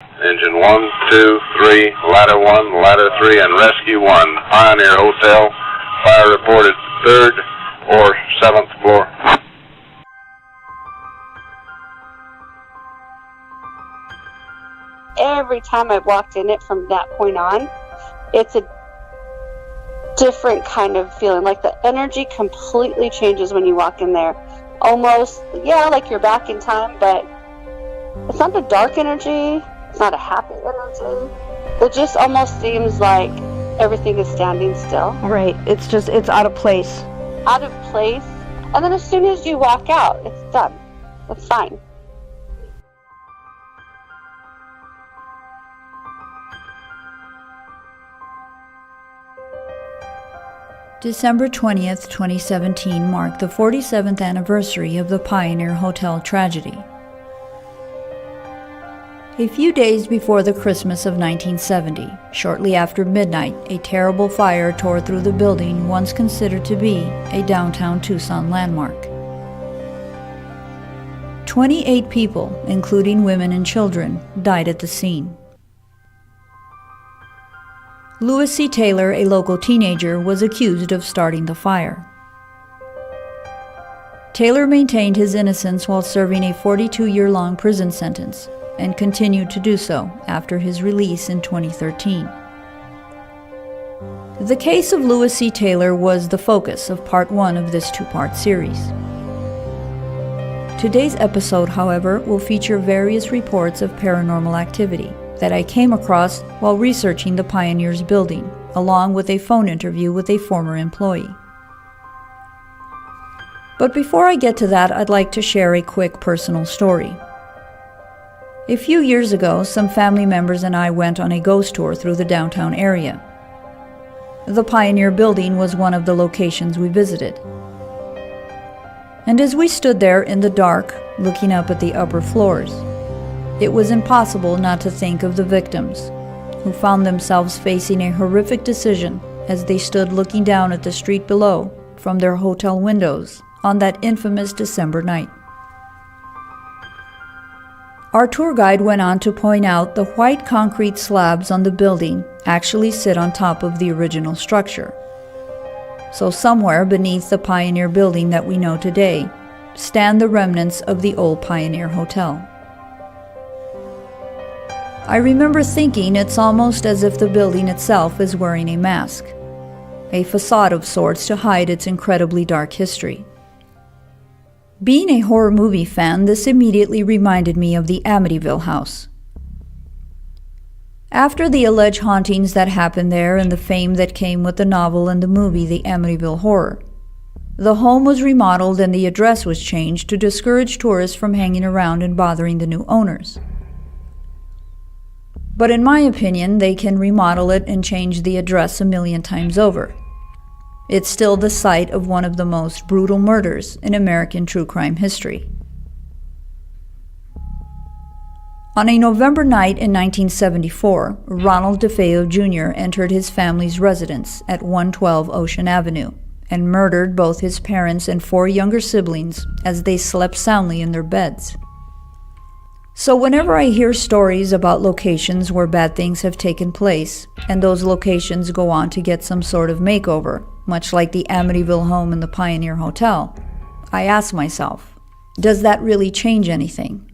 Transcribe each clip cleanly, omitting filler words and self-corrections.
Engine 1, 2, 3, ladder 1, ladder 3, and rescue 1. Pioneer Hotel. Fire reported 3rd or 7th floor. Every time I've walked in it from that point on, it's a different kind of feeling. Like the energy completely changes when you walk in there. Almost, yeah, like you're back in time, but it's not a dark energy. It's not a happy energy. It just almost seems like everything is standing still. Right. It's out of place. Out of place. And then as soon as you walk out, it's done. It's fine. December 20th, 2017 marked the 47th anniversary of the Pioneer Hotel tragedy. A few days before the Christmas of 1970, shortly after midnight, a terrible fire tore through the building once considered to be a downtown Tucson landmark. 28 people, including women and children, died at the scene. Louis C. Taylor, a local teenager, was accused of starting the fire. Taylor maintained his innocence while serving a 42-year-long prison sentence and continued to do so after his release in 2013. The case of Louis C. Taylor was the focus of part 1 of this 2-part series. Today's episode, however, will feature various reports of paranormal activity that I came across while researching the Pioneer's building, along with a phone interview with a former employee. But before I get to that, I'd like to share a quick personal story. A few years ago, some family members and I went on a ghost tour through the downtown area. The Pioneer building was one of the locations we visited. And as we stood there in the dark, looking up at the upper floors, it was impossible not to think of the victims, who found themselves facing a horrific decision as they stood looking down at the street below from their hotel windows on that infamous December night. Our tour guide went on to point out the white concrete slabs on the building actually sit on top of the original structure. So somewhere beneath the Pioneer building that we know today stand the remnants of the old Pioneer Hotel. I remember thinking it's almost as if the building itself is wearing a mask, a facade of sorts to hide its incredibly dark history. Being a horror movie fan, this immediately reminded me of the Amityville house. After the alleged hauntings that happened there and the fame that came with the novel and the movie The Amityville Horror, the home was remodeled and the address was changed to discourage tourists from hanging around and bothering the new owners. But in my opinion, they can remodel it and change the address a million times over. It's still the site of one of the most brutal murders in American true crime history. On a November night in 1974, Ronald DeFeo Jr. entered his family's residence at 112 Ocean Avenue and murdered both his parents and 4 younger siblings as they slept soundly in their beds. So whenever I hear stories about locations where bad things have taken place, and those locations go on to get some sort of makeover, much like the Amityville home and the Pioneer Hotel, I ask myself, does that really change anything?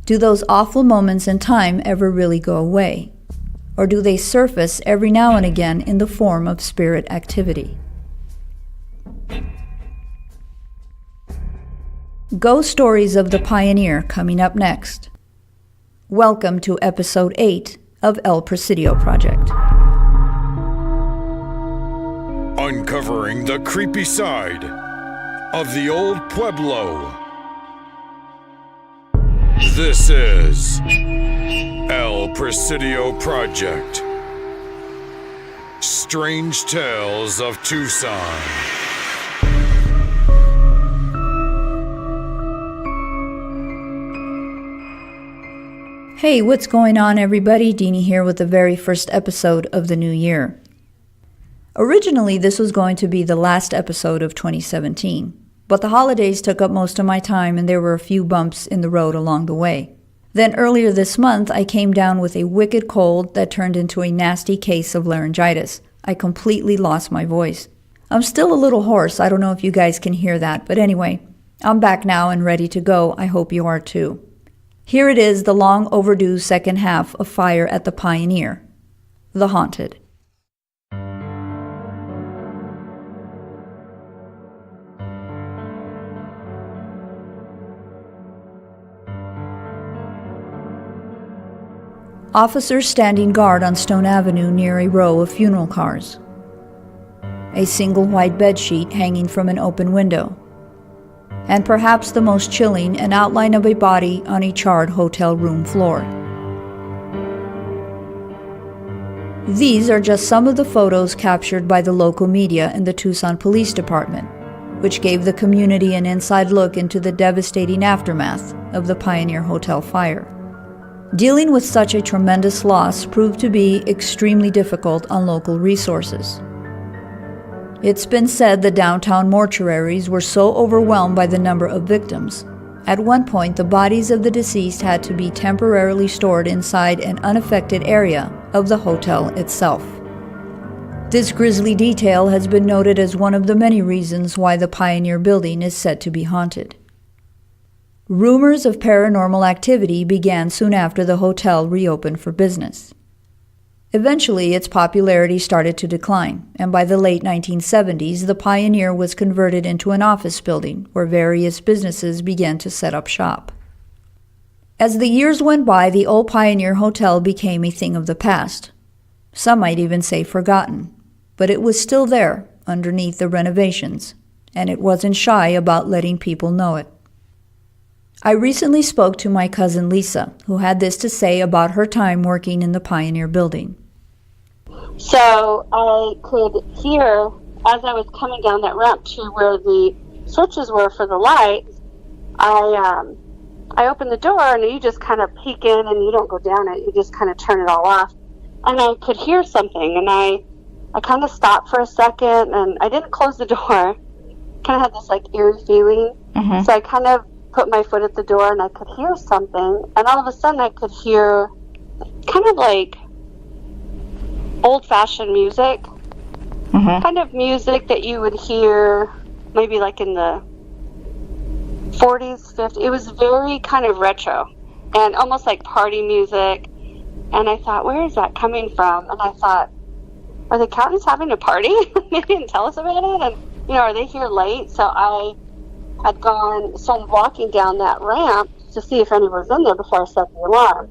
Do those awful moments in time ever really go away? Or do they surface every now and again in the form of spirit activity? Ghost Stories of the Pioneer coming up next. Welcome to episode 8 of El Presidio Project. Uncovering the creepy side of the old Pueblo. This is El Presidio Project. Strange Tales of Tucson. Hey, what's going on, everybody? Dini here with the very first episode of the new year. Originally, this was going to be the last episode of 2017, but the holidays took up most of my time and there were a few bumps in the road along the way. Then earlier this month, I came down with a wicked cold that turned into a nasty case of laryngitis. I completely lost my voice. I'm still a little hoarse. I don't know if you guys can hear that, but anyway, I'm back now and ready to go. I hope you are too. Here it is, the long overdue second half of Fire at the Pioneer, The Haunted. Officers standing guard on Stone Avenue near a row of funeral cars. A single white bedsheet hanging from an open window. And perhaps the most chilling, an outline of a body on a charred hotel room floor. These are just some of the photos captured by the local media and the Tucson Police Department, which gave the community an inside look into the devastating aftermath of the Pioneer Hotel fire. Dealing with such a tremendous loss proved to be extremely difficult on local resources. It's been said the downtown mortuaries were so overwhelmed by the number of victims. At one point, the bodies of the deceased had to be temporarily stored inside an unaffected area of the hotel itself. This grisly detail has been noted as one of the many reasons why the Pioneer building is said to be haunted. Rumors of paranormal activity began soon after the hotel reopened for business. Eventually, its popularity started to decline, and by the late 1970s, the Pioneer was converted into an office building where various businesses began to set up shop. As the years went by, the old Pioneer Hotel became a thing of the past. Some might even say forgotten, but it was still there underneath the renovations, and it wasn't shy about letting people know it. I recently spoke to my cousin Lisa, who had this to say about her time working in the Pioneer building. So I could hear, as I was coming down that ramp to where the switches were for the lights, I opened the door, and you just kind of peek in, and you don't go down it, you just kind of turn it all off. And I could hear something, and I kind of stopped for a second, and I didn't close the door. Kind of had this like eerie feeling. Mm-hmm. So I kind of put my foot at the door, and I could hear something, and all of a sudden I could hear kind of like old-fashioned music, kind of music that you would hear maybe like in the 40s, 50s. It was very kind of retro and almost like party music, and I thought, where is that coming from? And I thought, are the accountants having a party? They didn't tell us about it, and are they here late? So I had started walking down that ramp to see if anyone was in there before I set the alarm.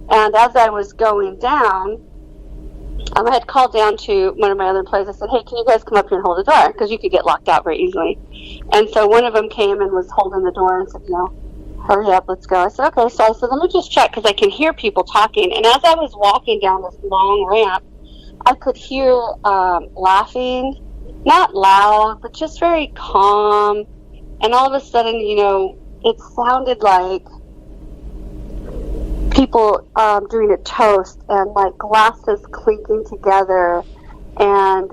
And as I was going down, I had called down to one of my other employees. I said, hey, can you guys come up here and hold the door? Because you could get locked out very easily. And so one of them came and was holding the door and said, hurry up, let's go. I said, okay. So I said, let me just check, because I can hear people talking. And as I was walking down this long ramp, I could hear laughing, not loud, but just very calm. And all of a sudden, it sounded like people doing a toast, and like glasses clinking together, and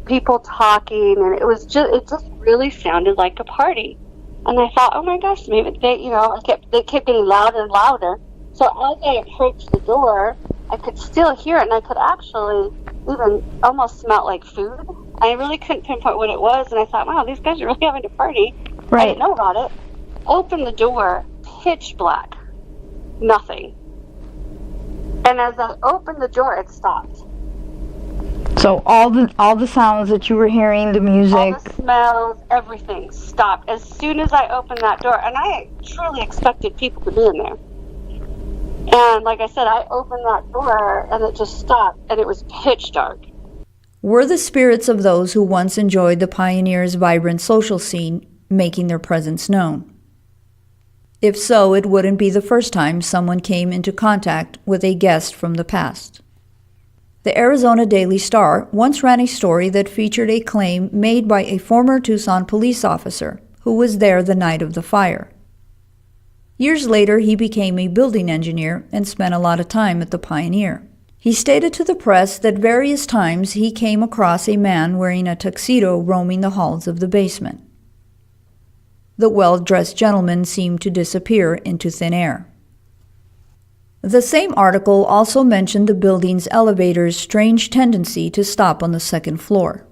people talking, and it just really sounded like a party. And I thought, oh my gosh, maybe they kept getting louder and louder. So as I approached the door, I could still hear it, and I could actually even almost smell like food. I really couldn't pinpoint what it was, and I thought, wow, these guys are really having a party. Right. I didn't know about it. Opened the door, pitch black, nothing. And as I opened the door, it stopped. So all the sounds that you were hearing, the music, all the smells, everything stopped as soon as I opened that door. And I truly expected people to be in there. And like I said, I opened that door, and it just stopped, and it was pitch dark. Were the spirits of those who once enjoyed the Pioneer's vibrant social scene making their presence known? If so, it wouldn't be the first time someone came into contact with a guest from the past. The Arizona Daily Star once ran a story that featured a claim made by a former Tucson police officer who was there the night of the fire. Years later, he became a building engineer and spent a lot of time at the Pioneer. He stated to the press that various times he came across a man wearing a tuxedo roaming the halls of the basement. The well-dressed gentleman seemed to disappear into thin air. The same article also mentioned the building's elevator's strange tendency to stop on the second floor.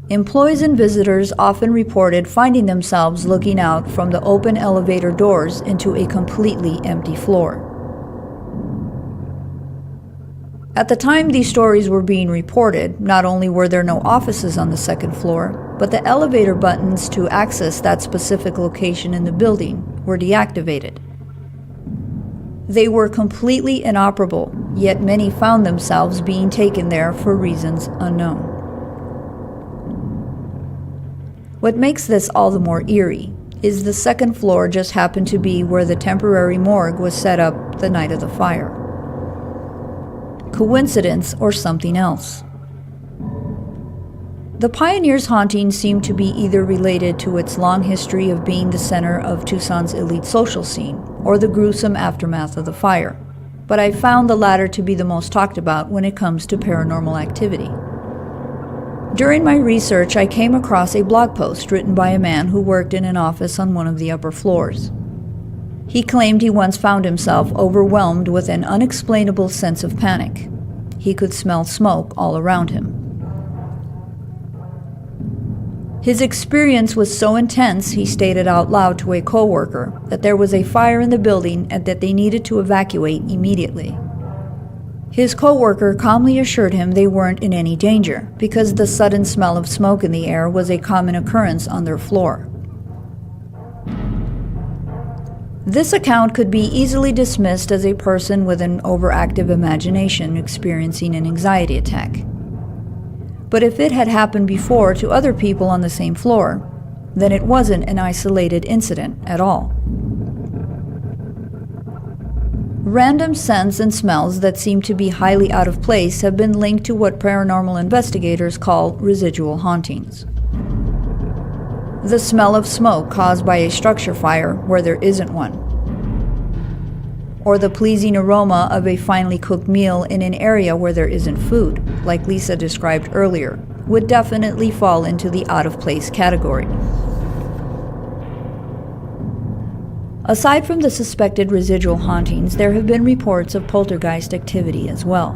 Employees and visitors often reported finding themselves looking out from the open elevator doors into a completely empty floor. At the time these stories were being reported, not only were there no offices on the second floor, but the elevator buttons to access that specific location in the building were deactivated. They were completely inoperable, yet many found themselves being taken there for reasons unknown. What makes this all the more eerie is the second floor just happened to be where the temporary morgue was set up the night of the fire. Coincidence or something else? The Pioneer's haunting seemed to be either related to its long history of being the center of Tucson's elite social scene, or the gruesome aftermath of the fire, but I found the latter to be the most talked about when it comes to paranormal activity. During my research, I came across a blog post written by a man who worked in an office on one of the upper floors. He claimed he once found himself overwhelmed with an unexplainable sense of panic. He could smell smoke all around him. His experience was so intense, he stated out loud to a coworker that there was a fire in the building and that they needed to evacuate immediately. His coworker calmly assured him they weren't in any danger because the sudden smell of smoke in the air was a common occurrence on their floor. This account could be easily dismissed as a person with an overactive imagination experiencing an anxiety attack. But if it had happened before to other people on the same floor, then it wasn't an isolated incident at all. Random scents and smells that seem to be highly out of place have been linked to what paranormal investigators call residual hauntings. The smell of smoke caused by a structure fire where there isn't one, or the pleasing aroma of a finely cooked meal in an area where there isn't food, like Lisa described earlier, would definitely fall into the out-of-place category. Aside from the suspected residual hauntings, there have been reports of poltergeist activity as well.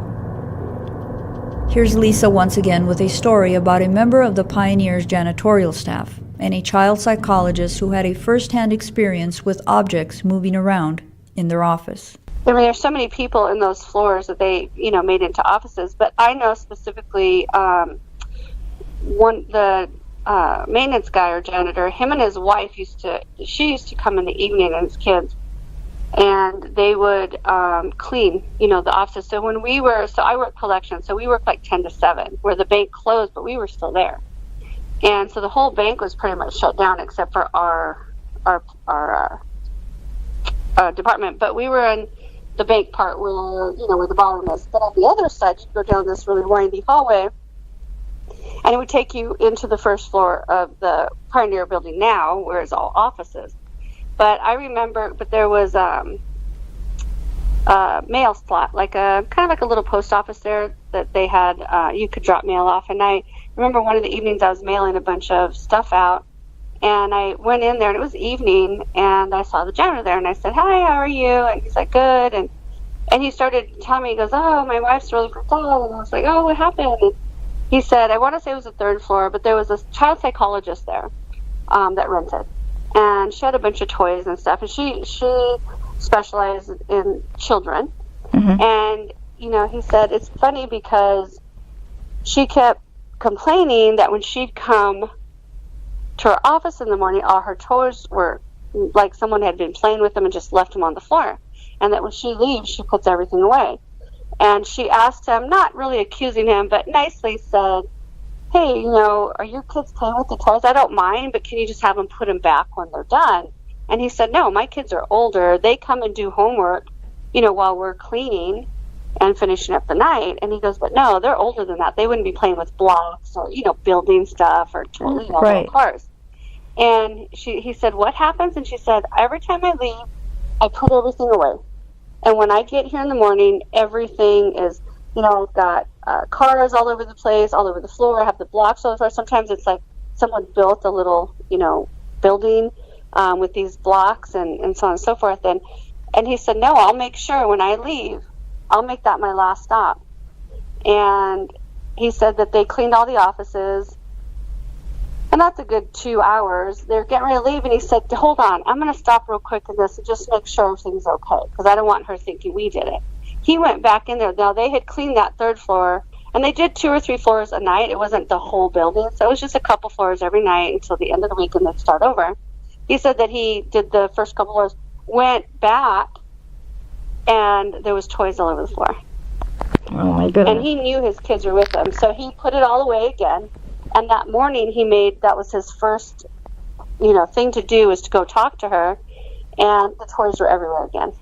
Here's Lisa once again with a story about a member of the Pioneer's janitorial staff and a child psychologist who had a first-hand experience with objects moving around in their office. I mean, there's so many people in those floors that they, made into offices. But I know specifically the maintenance guy or janitor, him and his wife used to come in the evening, and his kids, and they would clean, the offices. So I work collection, so we worked like 10 to 7, where the bank closed, but we were still there. And so the whole bank was pretty much shut down except for our department. But we were in the bank part where the ballroom is. But on the other side, you go down this really windy hallway, and it would take you into the first floor of the Pioneer building now, where it's all offices. But I remember, there was a mail slot, kind of like a little post office there that they had. You could drop mail off, and I remember one of the evenings I was mailing a bunch of stuff out, and I went in there, and it was evening, and I saw the janitor there, and I said, "Hi, how are you?" And he's like, "Good." And he started telling me, he goes, "Oh, my wife's really freaked out." And I was like, "Oh, what happened?" And he said, I want to say it was the 3rd floor, but there was a child psychologist there that rented, and she had a bunch of toys and stuff, and she specialized in children. Mm-hmm. And he said it's funny because she kept complaining that when she'd come to her office in the morning, all her toys were like someone had been playing with them and just left them on the floor, and that when she leaves, she puts everything away. And she asked him, not really accusing him, but nicely said, "Hey, are your kids playing with the toys? I don't mind, but can you just have them put them back when they're done?" And he said, "No, my kids are older. They come and do homework, while we're cleaning and finishing up the night." And he goes, "But no, they're older than that. They wouldn't be playing with blocks or, building stuff or, right. cars." And he said, "What happens?" And she said, "Every time I leave, I put everything away. And when I get here in the morning, everything is, I've got cars all over the place, all over the floor. I have the blocks all over the floor. Sometimes it's like someone built a little, building with these blocks and so on and so forth. And And he said, no, I'll make sure when I leave, I'll make that my last stop. And he said that they cleaned all the offices, and that's a good 2 hours. They're getting ready to leave, and he said, hold on, I'm going to stop real quick in this and just make sure everything's okay, because I don't want her thinking we did it. He went back in there. Now, they had cleaned that third floor, and they did 2 or 3 floors a night. It wasn't the whole building, so it was just a couple floors every night until the end of the week, and they'd start over. He said that he did the first couple floors, went back, and there was toys all over the floor. Oh, my goodness. And he knew his kids were with him, so he put it all away again. And that morning, that was his first, thing to do, was to go talk to her, and the toys were everywhere again.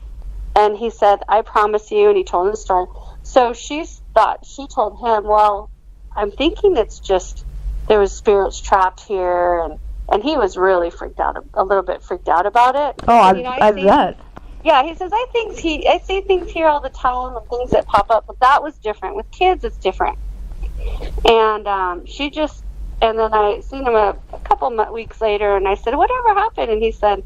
And he said, I promise you, and he told him the story. So she told him, well, I'm thinking it's just there was spirits trapped here, and he was really a little bit freaked out about it. Oh, I bet. Yeah, he says, I see things here all the time and things that pop up, but that was different. With kids, it's different. And and then I seen him a couple weeks later, and I said, whatever happened? And he said,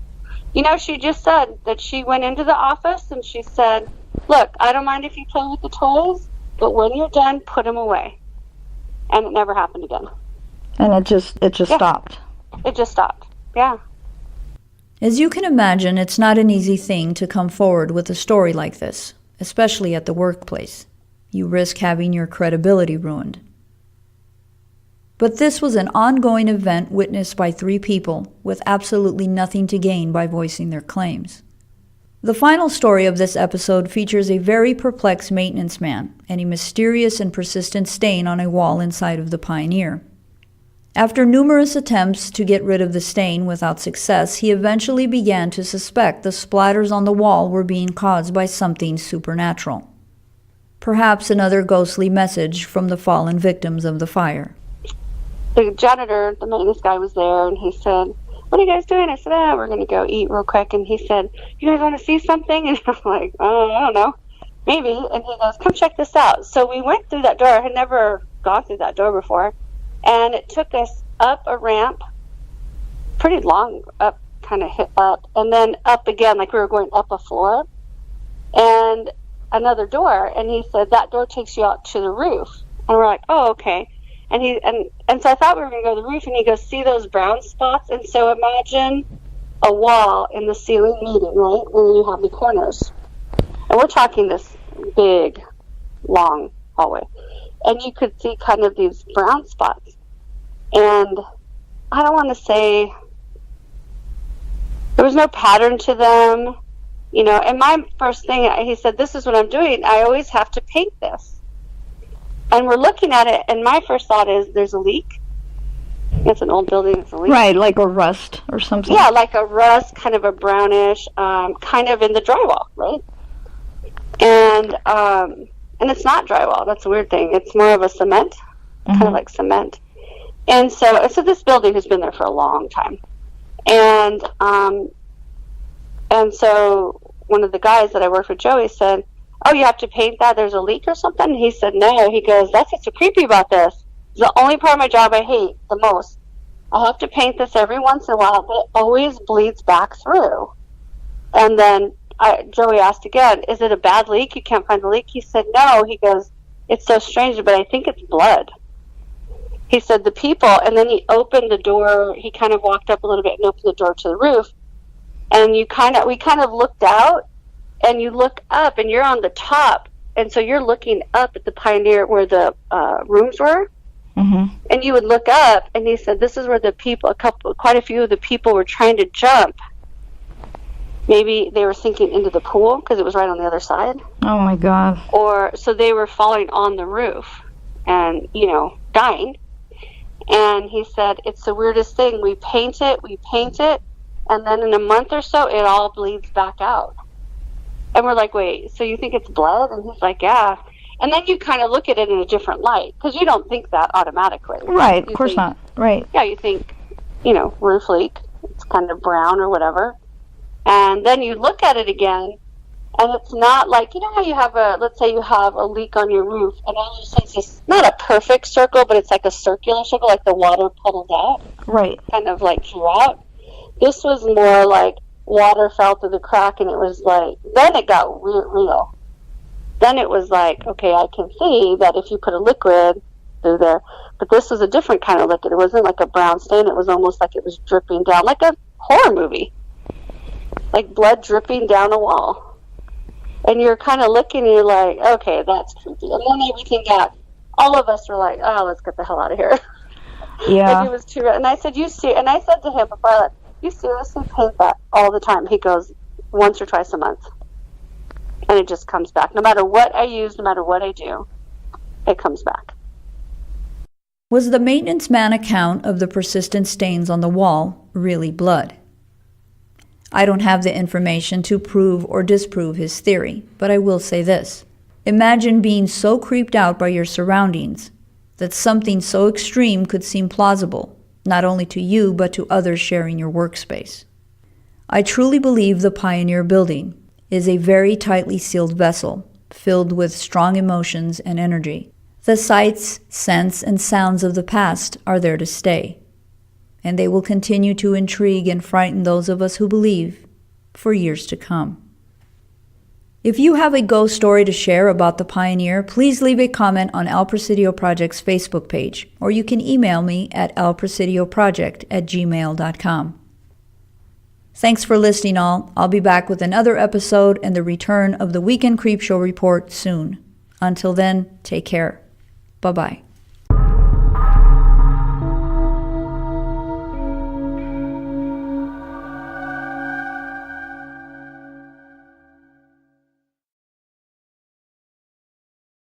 she just said that she went into the office, and she said, look, I don't mind if you play with the toys, but when you're done, put them away. And it never happened again. And it just stopped. It just stopped, yeah. As you can imagine, it's not an easy thing to come forward with a story like this, especially at the workplace. You risk having your credibility ruined. But this was an ongoing event witnessed by 3 people with absolutely nothing to gain by voicing their claims. The final story of this episode features a very perplexed maintenance man and a mysterious and persistent stain on a wall inside of the Pioneer. After numerous attempts to get rid of the stain without success, he eventually began to suspect the splatters on the wall were being caused by something supernatural. Perhaps another ghostly message from the fallen victims of the fire. The janitor, the maintenance guy, was there, and he said, what are you guys doing? I said, we're going to go eat real quick. And he said, you guys want to see something? And I'm like, oh, I don't know, maybe. And he goes, come check this out. So we went through that door. I had never gone through that door before. And it took us up a ramp, pretty long, up, kind of hit up, and then up again, like we were going up a floor, and another door. And he said, that door takes you out to the roof. And we're like, oh, okay. And so I thought we were going to go to the roof, and he goes, see those brown spots? And so imagine a wall in the ceiling meeting, right? And you have the corners. And we're talking this big, long hallway. And you could see kind of these brown spots. And I don't want to say there was no pattern to them, and my first thing, he said, this is what I'm doing. I always have to paint this. And we're looking at it, and my first thought is there's a leak. It's an old building, it's a leak. Right, like a rust or something. Yeah, like a rust, kind of a brownish, kind of in the drywall, right? And it's not drywall. That's a weird thing. It's more of a cement, kind of like cement. And so this building has been there for a long time. And so one of the guys that I worked with, Joey, said, oh, you have to paint that? There's a leak or something? And he said, no. He goes, that's what's so creepy about this. It's the only part of my job I hate the most. I have to paint this every once in a while, but it always bleeds back through. And then Joey asked again, is it a bad leak? You can't find the leak? He said, no. He goes, it's so strange, but I think it's blood. He said, the people, and then he opened the door. He kind of walked up a little bit and opened the door to the roof. And we kind of looked out, and you look up, and you're on the top. And so you're looking up at the Pioneer where the rooms were. Mm-hmm. And you would look up, and he said, this is where the people, quite a few of the people were trying to jump. Maybe they were sinking into the pool because it was right on the other side. Oh, my God. Or so they were falling on the roof and, dying. And he said, it's the weirdest thing. We paint it, and then in a month or so, it all bleeds back out. And we're like, wait, so you think it's blood? And he's like, yeah. And then you kind of look at it in a different light, because you don't think that automatically. Right, of course not. Right. Yeah, you think, roof leak. It's kind of brown or whatever. And then you look at it again, and it's not like, how you have let's say you have a leak on your roof, and all of a sudden it's just not a perfect circle, but it's like a circular circle, like the water puddled out. Right. Kind of like throughout. This was more like water fell through the crack, and it was like, then it got real. Then it was like, okay, I can see that if you put a liquid through there, but this was a different kind of liquid. It wasn't like a brown stain. It was almost like it was dripping down, like a horror movie, like blood dripping down a wall. And you're kind of looking, and you're like, okay, that's creepy. And then everything all of us were like, oh, let's get the hell out of here. Yeah. Like, it was too. And I said, and I said to him before I left, you seriously paint that all the time? He goes, once or twice a month. And it just comes back. No matter what I use, no matter what I do, it comes back. Was the maintenance man account of the persistent stains on the wall really blood? I don't have the information to prove or disprove his theory, but I will say this. Imagine being so creeped out by your surroundings that something so extreme could seem plausible, not only to you, but to others sharing your workspace. I truly believe the Pioneer building is a very tightly sealed vessel, filled with strong emotions and energy. The sights, scents, and sounds of the past are there to stay, and they will continue to intrigue and frighten those of us who believe for years to come. If you have a ghost story to share about the Pioneer, please leave a comment on El Presidio Project's Facebook page, or you can email me at elpresidioproject@gmail.com. Thanks for listening all. I'll be back with another episode and the return of the Weekend Creep Show report soon. Until then, take care. Bye-bye.